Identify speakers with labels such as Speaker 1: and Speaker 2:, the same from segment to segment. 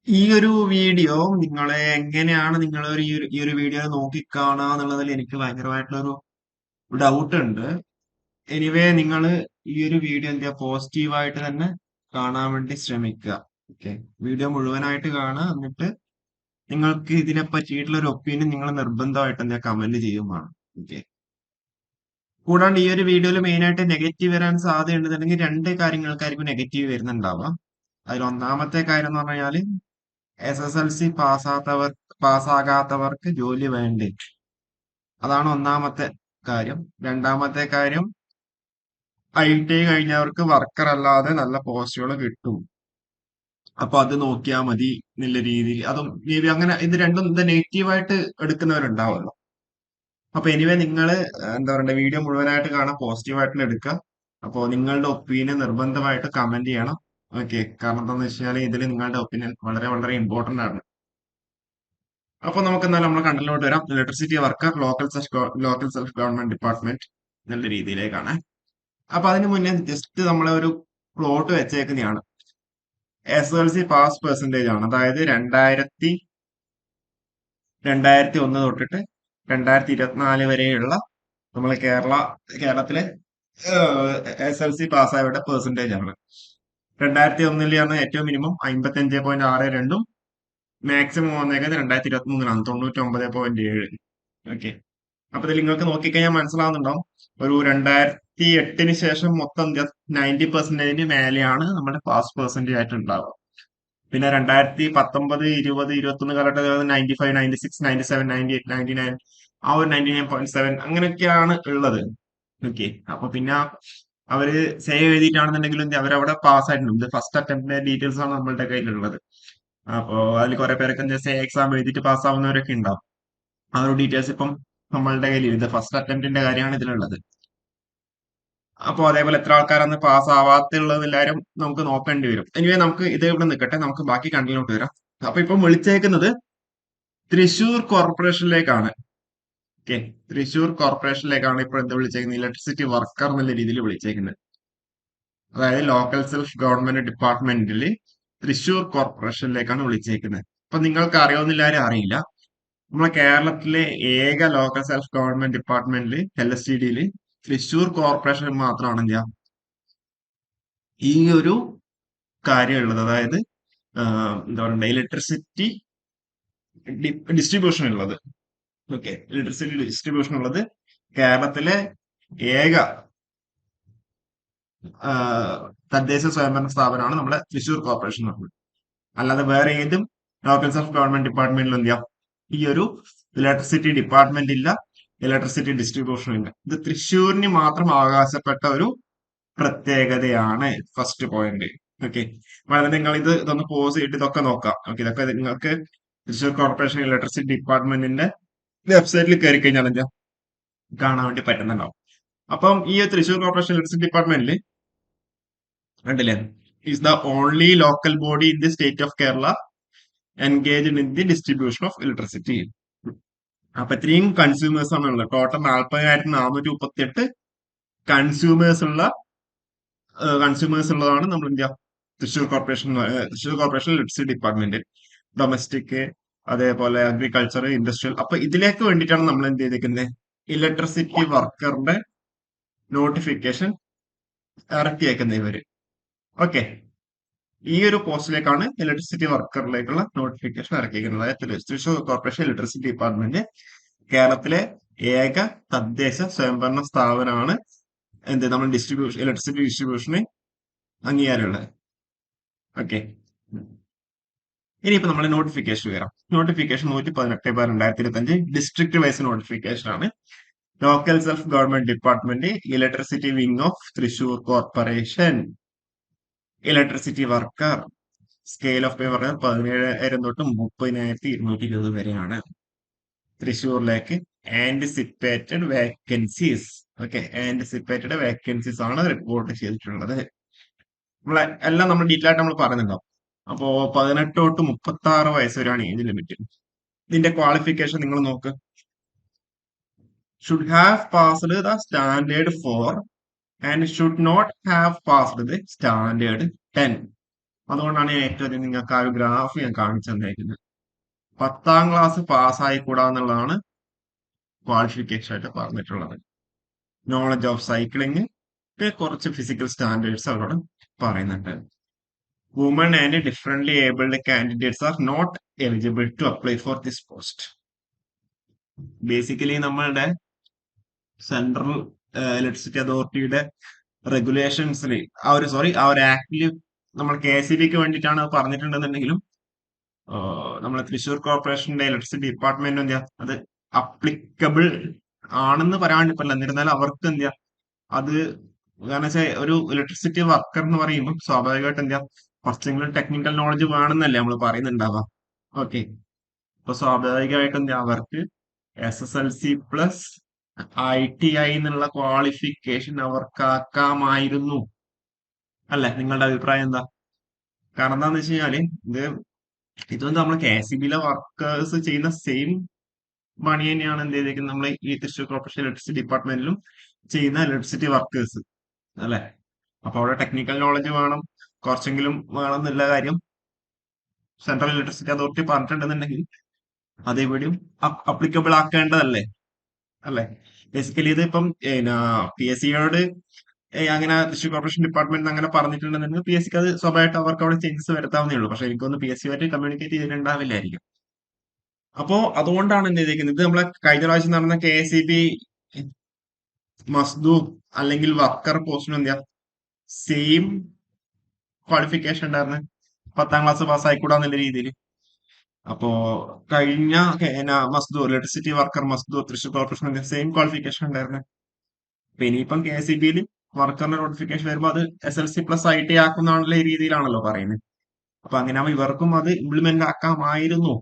Speaker 1: ഈ ഒരു വീഡിയോ നിങ്ങളെ എങ്ങനെയാണ് നിങ്ങൾ ഈ ഒരു വീഡിയോ നോക്കിക്കാണുക എന്നുള്ളതിൽ എനിക്ക് ഭയങ്കരമായിട്ടുള്ളൊരു ഡൗട്ട് ഉണ്ട്. എനിവേ നിങ്ങൾ ഈ ഒരു വീഡിയോ എന്താ പോസിറ്റീവായിട്ട് തന്നെ കാണാൻ വേണ്ടി ശ്രമിക്കുക. ഓക്കെ, വീഡിയോ മുഴുവനായിട്ട് കാണുക. എന്നിട്ട് നിങ്ങൾക്ക് ഇതിനെ പറ്റിയിട്ടുള്ള ഒരു ഒപ്പീനിയൻ നിങ്ങൾ നിർബന്ധമായിട്ട് എന്താ കമന്റ് ചെയ്യുമാണ്. ഓക്കെ, കൂടാണ്ട് ഈ ഒരു വീഡിയോയിൽ മെയിൻ ആയിട്ട് നെഗറ്റീവ് വരാൻ സാധ്യതയുണ്ടെന്നുണ്ടെങ്കിൽ രണ്ട് കാര്യങ്ങൾക്കായിരിക്കും നെഗറ്റീവ് വരുന്നുണ്ടാവുക. അതിൽ ഒന്നാമത്തെ കാര്യം എന്ന് പറഞ്ഞാൽ SSLC പാസ്സാകാത്തവർക്ക് ജോലി വേണ്ടേ, അതാണ് ഒന്നാമത്തെ കാര്യം. രണ്ടാമത്തെ കാര്യം, ITI കഴിഞ്ഞവർക്ക് വർക്കർ അല്ലാതെ നല്ല പോസ്റ്റുകൾ കിട്ടും. അപ്പൊ അത് നോക്കിയാൽ മതി എന്നുള്ള രീതിയിൽ, അതും മേ ബി അങ്ങനെ ഇത് രണ്ടും ഇത് നെഗറ്റീവായിട്ട് എടുക്കുന്നവരുണ്ടാവുമല്ലോ. അപ്പൊ എനിവേ നിങ്ങൾ എന്താ പറയണ്ടേ, വീഡിയോ മുഴുവനായിട്ട് കാണാൻ പോസിറ്റീവായിട്ട് എടുക്കുക. അപ്പോൾ നിങ്ങളുടെ ഒപ്പീനിയൻ നിർബന്ധമായിട്ട് കമന്റ് ചെയ്യണം. ഓക്കെ, കാരണം എന്താണെന്ന് വെച്ചാൽ ഇതിൽ നിങ്ങളുടെ ഒപ്പീനിയൻ വളരെ വളരെ ഇമ്പോർട്ടന്റ് ആണ്. അപ്പൊ നമുക്ക് എന്നാൽ നമ്മുടെ കണ്ടന്റിലോട്ട് വരാം. Electricity worker, local self government department എന്നുള്ള രീതിയിലേക്കാണ്. അപ്പൊ അതിന് മുന്നേ ജസ്റ്റ് നമ്മളെ ഒരു പ്ലോട്ട് വെച്ചേക്കുന്നതാണ്. SSLC പാസ് പെർസെന്റേജ് ആണ്, അതായത് രണ്ടായിരത്തി ഒന്ന് തൊട്ടിട്ട് 2024 വരെയുള്ള നമ്മളെ കേരളത്തിലെ SSLC പാസ്സായവരുടെ പെർസെന്റേജ് ആണ്. 2001 ഏറ്റവും മിനിമം 55.62, മാക്സിമം വന്നേക്കുന്നത് 2023 99.7. ഓക്കെ, അപ്പൊ ഇതിൽ നിങ്ങൾക്ക് നോക്കിക്കഴിഞ്ഞാൽ മനസ്സിലാവുന്നുണ്ടാവും, ഒരു 2008 ശേഷം മൊത്തം 90% മേലെയാണ് നമ്മുടെ പാസ് പെർസെന്റേജ് ആയിട്ട് ഉണ്ടാവുക. പിന്നെ 2019, 20, 21 കാലഘട്ടത്തിൽ 95, 96, 97, 98, 99, ആ ഒരു 99.7 അങ്ങനെയൊക്കെയാണ് ഉള്ളത്. ഓക്കെ, അപ്പൊ പിന്നെ അവര് സേവ് എഴുതിയിട്ടാണെന്നുണ്ടെങ്കിലും അവരവിടെ പാസ് ആയിട്ടുണ്ട്. ഇത് ഫസ്റ്റ് അറ്റംപ്റ്റിന്റെ ഡീറ്റെയിൽസ് ആണ് നമ്മളുടെ കയ്യിലുള്ളത്. അപ്പോ അതിൽ കുറെ പേരൊക്കെ എന്താ എക്സാം എഴുതിയിട്ട് പാസ്സാവുന്നവരൊക്കെ ഉണ്ടാവും. ആ ഒരു ഡീറ്റെയിൽസ് ഇപ്പം നമ്മളുടെ കയ്യിൽ, ഇത് ഫസ്റ്റ് അറ്റംപ്റ്റിന്റെ കാര്യമാണ് ഇതിലുള്ളത്. അപ്പൊ അതേപോലെ എത്ര ആൾക്കാരാണ് പാസ് ആവാത്തുള്ളത് എല്ലാവരും നമുക്ക് നോക്കേണ്ടി വരും. എനിവേ നമുക്ക് ഇത് ഇവിടെ നിൽക്കട്ടെ, നമുക്ക് ബാക്കി കണ്ടിലോട്ട് വരാം. അപ്പൊ ഇപ്പം വിളിച്ചേക്കുന്നത് തൃശൂർ കോർപ്പറേഷനിലേക്കാണ്. ഓക്കെ, തൃശൂർ കോർപ്പറേഷനിലേക്കാണ് ഇപ്പൊ എന്താ വിളിച്ചേക്കുന്നത്, ഇലക്ട്രിസിറ്റി വർക്കർ എന്നുള്ള രീതിയിൽ വിളിച്ചേക്കുന്നത്. അതായത് ലോക്കൽ സെൽഫ് ഗവൺമെന്റ് ഡിപ്പാർട്ട്മെന്റിൽ തൃശൂർ കോർപ്പറേഷനിലേക്കാണ് വിളിച്ചേക്കുന്നത്. അപ്പൊ നിങ്ങൾക്ക് അറിയാവുന്നില്ലാരും അറിയില്ല, നമ്മളെ കേരളത്തിലെ ഏക ലോക്കൽ സെൽഫ് ഗവൺമെന്റ് ഡിപ്പാർട്ട്മെന്റിൽ LSTDയിൽ തൃശൂർ കോർപ്പറേഷൻ മാത്രമാണ് ഈ ഒരു കാര്യം ഉള്ളത്. അതായത് എന്താ പറയണ്ട, ഇലക്ട്രിസിറ്റി ഡിസ്ട്രിബ്യൂഷൻ ഉള്ളത്. ഓക്കെ, ഇലക്ട്രിസിറ്റി ഡിസ്ട്രിബ്യൂഷൻ ഉള്ളത് കേരളത്തിലെ ഏക ആ, തദ്ദേശ സ്വയംഭരണ സ്ഥാപനമാണ് നമ്മുടെ തൃശൂർ കോർപ്പറേഷൻ എന്ന് പറയുന്നത്. അല്ലാതെ വേറെ ഏതും ലോക്കൽ സെൽഫ് ഗവൺമെന്റ് ഡിപ്പാർട്ട്മെന്റിൽ എന്ത് ചെയ്യാം, ഈ ഒരു ഇലക്ട്രിസിറ്റി ഡിപ്പാർട്ട്മെന്റ് ഇല്ല, ഇലക്ട്രിസിറ്റി ഡിസ്ട്രിബ്യൂഷൻ ഇല്ല. ഇത് തൃശ്ശൂരിന് മാത്രം അവകാശപ്പെട്ട ഒരു പ്രത്യേകതയാണ്. First point. ഓക്കെ, വളരെ നിങ്ങൾ ഇതൊന്ന് പോസ് ചെയ്തിട്ട് ഇതൊക്കെ നോക്കാം. ഓക്കെ, ഇതൊക്കെ നിങ്ങൾക്ക് തൃശ്ശൂർ കോർപ്പറേഷൻ ഇലക്ട്രിസിറ്റി ഡിപ്പാർട്ട്മെന്റിന്റെ വെബ്സൈറ്റിൽ കയറി കഴിഞ്ഞാൽ എന്താ കാണാൻ വേണ്ടി പറ്റുന്നുണ്ടാവും. അപ്പം ഈ തൃശ്ശൂർ കോർപ്പറേഷൻ ഇലക്ട്രിസിറ്റി ഡിപ്പാർട്ട്മെന്റിൽ കണ്ടില്ലേ, is the only local body in the state of Kerala engaged in the distribution of electricity. അപ്പൊ ഇത്രയും കൺസ്യൂമേഴ്സ് ആണ് ഉള്ളത്. ടോട്ടൽ 40,438 കൺസ്യൂമേഴ്സ് ഉള്ള കൺസ്യൂമേഴ്സ് ഉള്ളതാണ് നമ്മൾ India Thrissur corporation electricity department. Domestic, അതേപോലെ അഗ്രികൾച്ചർ, ഇൻഡസ്ട്രിയൽ. അപ്പൊ ഇതിലേക്ക് വേണ്ടിയിട്ടാണ് നമ്മൾ എന്ത് ചെയ്തിരിക്കുന്നത്, ഇലക്ട്രിസിറ്റി വർക്കറിന്റെ നോട്ടിഫിക്കേഷൻ ഇറക്കിയേക്കുന്നത് ഇവര്. ഓക്കെ, ഈ ഒരു പോസ്റ്റിലേക്കാണ് ഇലക്ട്രിസിറ്റി വർക്കറിലേക്കുള്ള നോട്ടിഫിക്കേഷൻ ഇറക്കിയിരിക്കുന്നത്. അതായത് തൃശ്ശൂർ കോർപ്പറേഷൻ ഇലക്ട്രിസിറ്റി ഡിപ്പാർട്ട്മെന്റ് കേരളത്തിലെ ഏക തദ്ദേശ സ്വയംഭരണ സ്ഥാപനമാണ് നമ്മൾ ഇലക്ട്രിസിറ്റി ഡിസ്ട്രിബ്യൂഷന് അംഗീകാരമുള്ളത്. ഓക്കെ, ഇനിയിപ്പോ നമ്മൾ നോട്ടിഫിക്കേഷൻ വരാം. നോട്ടിഫിക്കേഷൻ 118/2025 ഡിസ്ട്രിക്ട് വൈസ് നോട്ടിഫിക്കേഷൻ ആണ്. Local self government department electricity wing of Thrissur corporation electricity worker. Scale of pay പറഞ്ഞാൽ 17,000 തൊട്ട് 30,220 വരെയാണ്. തൃശ്ശൂരിലേക്ക് anticipated vacancies. Okay, anticipated vacancies ആണ് റിപ്പോർട്ട് ചെയ്തിട്ടുള്ളത്. നമ്മളെ എല്ലാം നമ്മൾ ഡീറ്റെയിൽ ആയിട്ട് നമ്മൾ പറയുന്നുണ്ടാവും. അപ്പോ 18 തൊട്ട് 36 വയസ്സ് വരെയാണ് ഏജ് ലിമിറ്റ്. ഇതിന്റെ ക്വാളിഫിക്കേഷൻ നിങ്ങൾ നോക്ക്. Should have passed the standard 4 and should not have passed the standard 10. അതുകൊണ്ടാണ് ഞാൻ ഏറ്റവും അധികം നിങ്ങൾക്ക് ആ ഒരു ഗ്രാഫ് ഞാൻ കാണിച്ചു തന്നേക്കുന്നത്. 10ാം ക്ലാസ് പാസ്സായിക്കൂടാ എന്നുള്ളതാണ് ക്വാളിഫിക്കേഷൻ ആയിട്ട് പറഞ്ഞിട്ടുള്ളത്. നോളജ് ഓഫ് സൈക്ലിംഗ്, കുറച്ച് ഫിസിക്കൽ സ്റ്റാൻഡേർഡ്സ് അവരോട് പറയുന്നുണ്ട്. Woman and differently abled candidates are not eligible to apply for this post. Basically നമ്മളുടെ സെൻട്രൽ ഇലക്ട്രിസിറ്റി അതോറിറ്റിയുടെ റെഗുലേഷൻസിൽ ആ ഒരു ആക്ടില് നമ്മൾ KCBക്ക് വേണ്ടിയിട്ടാണ് അത് പറഞ്ഞിട്ടുണ്ടെന്നുണ്ടെങ്കിലും നമ്മളെ തൃശ്ശൂർ കോർപ്പറേഷന്റെ ഇലക്ട്രിസിറ്റി ഡിപ്പാർട്ട്മെന്റ് എന്താ അത് അപ്ലിക്കബിൾ ആണെന്ന് പറയാൻ പറ്റില്ല. എന്നിരുന്നാലും അവർക്ക് എന്താ അത്, കാരണം വെച്ചാൽ ഒരു ഇലക്ട്രിസിറ്റി വർക്കർ എന്ന് പറയുമ്പോൾ സ്വാഭാവികമായിട്ട് എന്താ കുറച്ചെങ്കിലും ടെക്നിക്കൽ നോളജ് വേണമെന്നല്ലേ നമ്മൾ പറയുന്നുണ്ടാവാം. ഓക്കെ, അപ്പൊ സ്വാഭാവികമായിട്ടും എന്താ അവർക്ക് SSLC+ ITI എന്നുള്ള ക്വാളിഫിക്കേഷൻ അവർക്കാക്കാമായിരുന്നു അല്ലെ? നിങ്ങളുടെ അഭിപ്രായം എന്താ? കാരണം എന്താന്ന് വെച്ച് കഴിഞ്ഞാല് ഇതൊന്നും നമ്മൾ KCBയിലെ വർക്കേഴ്സ് ചെയ്യുന്ന സെയിം പണി തന്നെയാണ് എന്ത് ചെയ്തേക്കുന്നത് നമ്മൾ ഈ തൃശ്ശൂർ കോർപ്പറേഷൻ ഇലക്ട്രിസിറ്റി ഡിപ്പാർട്ട്മെന്റിലും ചെയ്യുന്ന ഇലക്ട്രിസിറ്റി വർക്കേഴ്സ് അല്ലെ? അപ്പൊ അവിടെ ടെക്നിക്കൽ നോളജ് വേണം, കുറച്ചെങ്കിലും വേണം എന്നുള്ള കാര്യം സെൻട്രൽ ഇലക്ട്രിസിറ്റി അതോറിറ്റി പറഞ്ഞിട്ടുണ്ടെന്നുണ്ടെങ്കിൽ അത് ഇവിടെയും അപ്ലിക്കബിൾ ആക്കേണ്ടതല്ലേ അല്ലെ? ബേസിക്കലി ഇത് ഇപ്പം PSCയോട് അങ്ങനെ തൃശ്ശൂർ കോർപ്പറേഷൻ ഡിപ്പാർട്ട്മെന്റ് അങ്ങനെ പറഞ്ഞിട്ടുണ്ടെന്നുണ്ടെങ്കിൽ PSCക്ക് അത് സ്വാഭാവികമായിട്ട് അവർക്ക് അവിടെ ചേഞ്ചസ് വരുത്താവുന്നേ ഉള്ളൂ. പക്ഷെ എനിക്കൊന്ന് PSCയുമായിട്ട് കമ്മ്യൂണിക്കേറ്റ് ചെയ്തിട്ടുണ്ടാവില്ലായിരിക്കും. അപ്പോ അതുകൊണ്ടാണ് എന്ത് ചെയ്തേക്കുന്നത്, ഇത് നമ്മളെ കഴിഞ്ഞ പ്രാവശ്യം നടന്ന KCB മസ്ദൂർ അല്ലെങ്കിൽ വക്കർ പോസ്റ്റിനും എന്താ സെയിം ക്വാളിഫിക്കേഷൻ ഉണ്ടായിരുന്നു, 10ാം ക്ലാസ് പാസ് ആയിക്കൂടാന്നുള്ള രീതിയിൽ. അപ്പോ കഴിഞ്ഞ മസ്ദൂർ ഇലക്ട്രിസിറ്റി വർക്കർ മസ്ദൂർ തൃശ്ശൂർ കോർപ്പറേഷൻ സെയിം ക്വാളിഫിക്കേഷൻ ഉണ്ടായിരുന്നു. അപ്പൊ ഇനിയിപ്പം KCBയിൽ വർക്കറിന്റെ നോട്ടിഫിക്കേഷൻ വരുമ്പോൾ അത് SLC+ IT ആക്കുന്നുള്ള രീതിയിലാണല്ലോ പറയുന്നത്. അപ്പൊ അങ്ങനെ ആവുമ്പോൾ ഇവർക്കും അത് ഇംപ്ലിമെന്റ് ആക്കാമായിരുന്നു.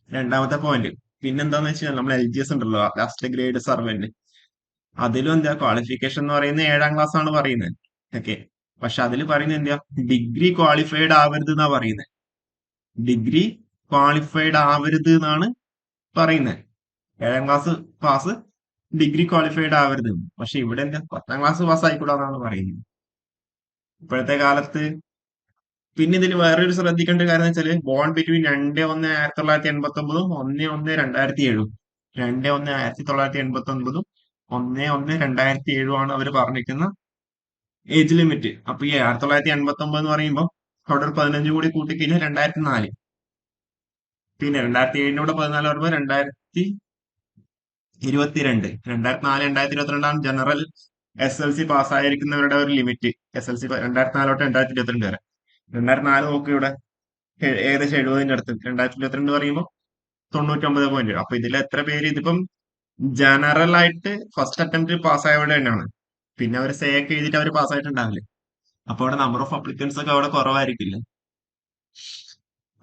Speaker 1: രണ്ടാമത്തെ പോയിന്റ് പിന്നെന്താന്ന് വെച്ചാൽ നമ്മൾ LGS ഉണ്ടല്ലോ, ലാസ്റ്റ് ഗ്രേഡ് സർവന്റ്, അതിലും എന്താ ക്വാളിഫിക്കേഷൻ എന്ന് പറയുന്നത് 7ാം ക്ലാസ് ആണ് പറയുന്നത്. ഓക്കെ, പക്ഷെ അതിൽ പറയുന്നത് എന്താ ഡിഗ്രി ക്വാളിഫൈഡ് ആവരുത് എന്നാ പറയുന്നത്. ഡിഗ്രി ക്വാളിഫൈഡ് ആവരുത് എന്നാണ് പറയുന്നത്. 7ാം ക്ലാസ് പാസ് ഡിഗ്രി ക്വാളിഫൈഡ് ആവരുത്. പക്ഷെ ഇവിടെ എന്താ 10ാം ക്ലാസ് പാസ് ആയിക്കൂടാന്നാണ് പറയുന്നത് ഇപ്പോഴത്തെ കാലത്ത്. പിന്നെ ഇതിൽ വേറൊരു ശ്രദ്ധിക്കേണ്ട കാര്യം എന്ന് വെച്ചാല് ബോൺ ബിറ്റ്വീൻ 2/1/1989 1/1/2007, 2/1/1989 1/1/2007 ആണ് അവർ പറഞ്ഞിരിക്കുന്ന ഏജ് ലിമിറ്റ്. അപ്പൊ ഈ 1989 എന്ന് പറയുമ്പോൾ അവിടെ ഒരു 15 കൂടി കൂട്ടിക്കഴിഞ്ഞാൽ 2004, പിന്നെ 2007 14 പറയുമ്പോൾ 2022, 2004 2022 ജനറൽ SLC പാസ്സായിരിക്കുന്നവരുടെ ഒരു ലിമിറ്റ്. SLC 2004 തൊട്ട് 2022 വരെ. 2004 നോക്കി ഇവിടെ ഏകദേശം 70ന്റെ അടുത്ത്, 2022 പറയുമ്പോൾ 99 പോയിന്റ്. അപ്പൊ ഇതിൽ എത്ര പേര് ഇതിപ്പം ജനറൽ ആയിട്ട് ഫസ്റ്റ് അറ്റംപ്റ്റ് പാസ്സായവരുടെ തന്നെയാണ്. പിന്നെ അവർ സേ ഒക്കെ എഴുതിയിട്ട് അവർ പാസ്സായിട്ടുണ്ടാവില്ലേ? അപ്പൊ അവിടെ നമ്പർ ഓഫ് അപ്ലിക്കൻസ് ഒക്കെ അവിടെ കുറവായിരിക്കില്ലേ?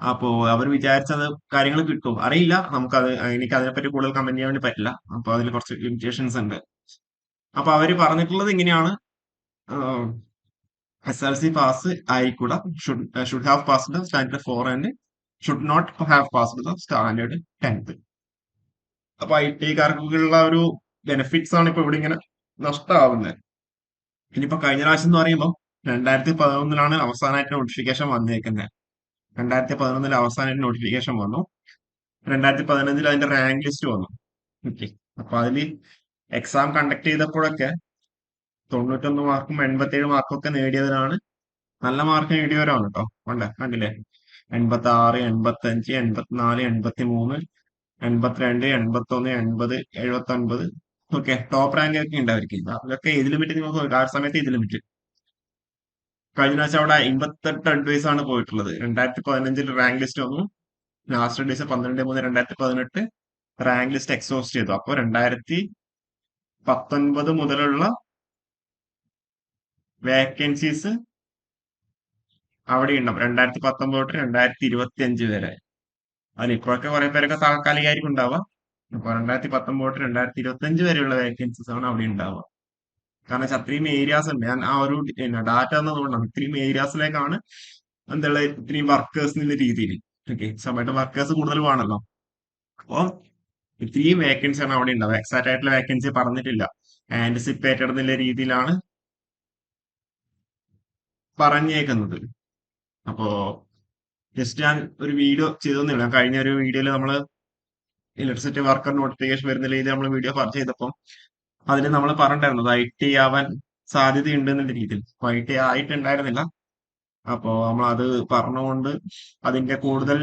Speaker 1: അപ്പോ അവർ വിചാരിച്ചത് കാര്യങ്ങൾ കിട്ടും അറിയില്ല, നമുക്കത് എനിക്ക് അതിനെപ്പറ്റി കൂടുതൽ കമന്റ് ചെയ്യാൻ വേണ്ടി പറ്റില്ല. അപ്പൊ അതിൽ കുറച്ച് ലിമിറ്റേഷൻസ് ഉണ്ട്. അപ്പൊ അവര് പറഞ്ഞിട്ടുള്ളത് ഇങ്ങനെയാണ്, SLC പാസ് ആയിക്കൂടാ, should have passed standard 4 and should not have passed the standard 10th. അപ്പൊ IT-കാർക്കുള്ള ഒരു ബെനിഫിറ്റ്സ് ആണ് ഇപ്പൊ ഇവിടെ ഇങ്ങനെ നഷ്ടമാവുന്നത്. ഇനിയിപ്പോ കഴിഞ്ഞ പ്രാവശ്യം എന്ന് പറയുമ്പോൾ 2011 അവസാനമായിട്ട് നോട്ടിഫിക്കേഷൻ വന്നേക്കുന്നത്. 2011 അവസാനമായിട്ട് നോട്ടിഫിക്കേഷൻ വന്നു. 2015 അതിന്റെ റാങ്ക് ലിസ്റ്റ് വന്നു. ഓക്കെ, അപ്പൊ അതില് എക്സാം കണ്ടക്ട് ചെയ്തപ്പോഴൊക്കെ 91 മാർക്കും 87 മാർക്കും ഒക്കെ നേടിയതിനാണ്, നല്ല മാർക്ക് നേടിയവരാണ് കേട്ടോ. കണ്ടില്ലേ, 86, 85, 84, 83, 82, 81, 80, 79. ഓക്കെ, ടോപ്പ് റാങ്ക് ഒക്കെ ഉണ്ട് അവർക്ക്. അതൊക്കെ ഏത് ലിമിറ്റ് നിങ്ങൾക്ക് നോക്കാം, ആ സമയത്ത് ഏത് ലിമിറ്റ്. കഴിഞ്ഞ പ്രാവശ്യം അവിടെ 58 അഡ്വൈസ് ആണ് പോയിട്ടുള്ളത്. 2015 റാങ്ക് ലിസ്റ്റ് വന്നു. Last days 12/3/2018 rank list exhaust ചെയ്തു. അപ്പോൾ 2019 മുതലുള്ള വേക്കൻസീസ് അവിടെ ഉണ്ടാവും. 2019 തൊട്ട് 2025 വരെ. അതിൽ ഇപ്പോഴൊക്കെ കുറെ പേരൊക്കെ താൽക്കാലികമായിരിക്കും ഉണ്ടാവുക. അപ്പൊ 2019 തൊട്ട് 2025 വരെയുള്ള വേക്കൻസീസ് ആണ് അവിടെ ഉണ്ടാവുക. കാരണം വെച്ചാൽ അത്രയും ഏരിയാസ് ഉണ്ട്. ഞാൻ ആ ഒരു ഡാറ്റ തന്നതുകൊണ്ടാണ്, ഇത്രയും ഏരിയാസിലേക്കാണ് എന്തുള്ള ഇത്രയും വർക്കേഴ്സ് എന്നുള്ള രീതിയിൽ. ഓക്കെ, സമയത്ത് വർക്കേഴ്സ് കൂടുതൽ വേണമല്ലോ. അപ്പോ ഇത്രയും വേക്കൻസി ആണ് അവിടെ ഉണ്ടാവുക. എക്സാക്ട് ആയിട്ടുള്ള വേക്കൻസി പറഞ്ഞിട്ടില്ല, ആന്റിസിപ്പേറ്റഡ് എന്നുള്ള രീതിയിലാണ് പറഞ്ഞേക്കുന്നത്. അപ്പോ ജസ്റ്റ് ഞാൻ ഒരു വീഡിയോ ചെയ്തൊന്നുമില്ല. കഴിഞ്ഞ ഒരു വീഡിയോയിൽ നമ്മൾ ഇലക്ട്രിസിറ്റി വർക്കർ നോട്ടിഫിക്കേഷൻ വരുന്ന രീതിയിൽ നമ്മൾ വീഡിയോ ചെയ്തപ്പോൾ അതിൽ നമ്മൾ പറഞ്ഞിട്ടുണ്ടായിരുന്നത് IT ആവാൻ സാധ്യതയുണ്ട് എന്നുള്ള രീതിയിൽ. അപ്പൊ IT ആയിട്ടുണ്ടായിരുന്നില്ല. അപ്പോ നമ്മൾ അത് പറഞ്ഞുകൊണ്ട് അതിന്റെ കൂടുതൽ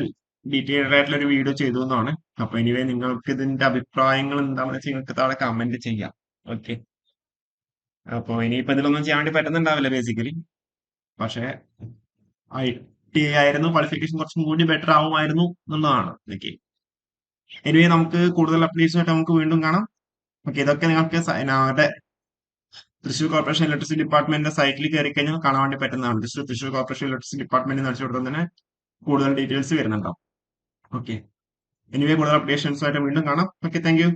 Speaker 1: ഡീറ്റെയിൽഡ് ആയിട്ടുള്ള ഒരു വീഡിയോ ചെയ്തു എന്നാണ്. അപ്പൊ എനിവേ നിങ്ങൾക്ക് ഇതിന്റെ അഭിപ്രായങ്ങൾ എന്താണെന്ന് വെച്ചാൽ നിങ്ങൾക്ക് താഴെ കമന്റ് ചെയ്യാം. ഓക്കെ. അപ്പൊ ഇനിയിപ്പോ ഇതിലൊന്നും ചെയ്യാൻ വേണ്ടി പറ്റുന്നുണ്ടാവില്ല ബേസിക്കലി. പക്ഷെ IT ആയിരുന്നു ക്വാളിഫിക്കേഷൻ കുറച്ചും കൂടി ബെറ്റർ ആവുമായിരുന്നു എന്നുള്ളതാണ്. ഓക്കെ. എനിവേ നമുക്ക് കൂടുതൽ അപ്ഡേറ്റ്സുമായിട്ട് നമുക്ക് വീണ്ടും കാണാം. ഓക്കെ. ഇതൊക്കെ നിങ്ങൾക്ക് ഞങ്ങളുടെ തൃശ്ശൂർ കോർപ്പറേഷൻ ഇലക്ട്രിസിറ്റി ഡിപ്പാർട്ട്മെന്റിന്റെ സൈറ്റിൽ കയറി കഴിഞ്ഞാൽ കാണാൻ വേണ്ടി പറ്റുന്നതാണ്. തൃശ്ശൂർ കോർപ്പറേഷൻ ഇലക്ട്രിസിറ്റി ഡിപ്പാർട്ട്മെന്റ് നടിച്ചു കൊടുക്കുന്നതിന് കൂടുതൽ ഡീറ്റെയിൽസ് വരുന്നുണ്ടാവും. ഓക്കെ. എനിവേ കൂടുതൽ അപ്ഡേഷൻസുമായിട്ട് വീണ്ടും കാണാം. ഓക്കെ. Thank you.